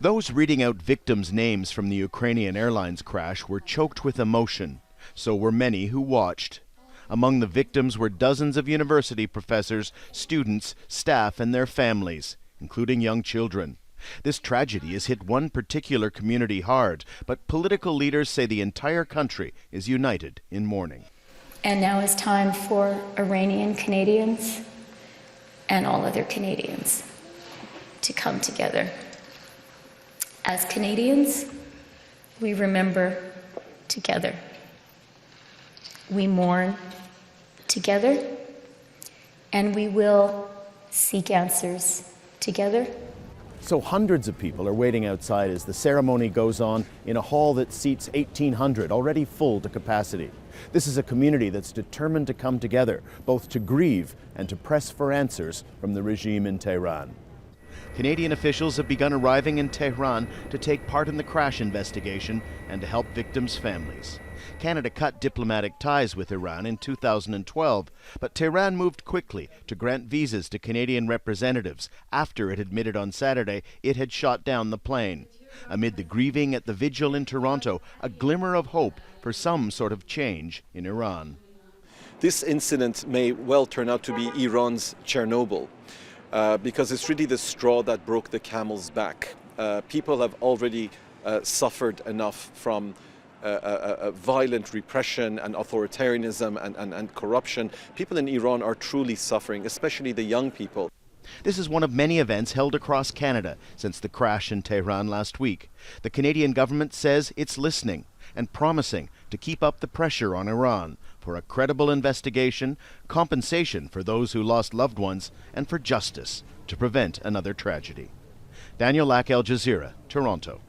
Those reading out victims' names from the Ukrainian Airlines crash were choked with emotion. So were many who watched. Among the victims were dozens of university professors, students, staff, and their families, including young children. This tragedy has hit one particular community hard, but political leaders say the entire country is united in mourning. And now is time for Iranian Canadians and all other Canadians to come together. As Canadians, we remember together. We mourn together, and we will seek answers together. So hundreds of people are waiting outside as the ceremony goes on in a hall that seats 1,800, already full to capacity. This is a community that's determined to come together, both to grieve and to press for answers from the regime in Tehran. Canadian officials have begun arriving in Tehran to take part in the crash investigation and to help victims' families. Canada cut diplomatic ties with Iran in 2012, but Tehran moved quickly to grant visas to Canadian representatives after it admitted on Saturday it had shot down the plane. Amid the grieving at the vigil in Toronto, a glimmer of hope for some sort of change in Iran. This incident may well turn out to be Iran's Chernobyl. Because it's really the straw that broke the camel's back. People have already suffered enough from violent repression and authoritarianism and corruption. People in Iran are truly suffering, especially the young people. This is one of many events held across Canada since the crash in Tehran last week. The Canadian government says it's listening and promising to keep up the pressure on Iran for a credible investigation, compensation for those who lost loved ones, and for justice to prevent another tragedy. Daniel Lack, Al Jazeera, Toronto.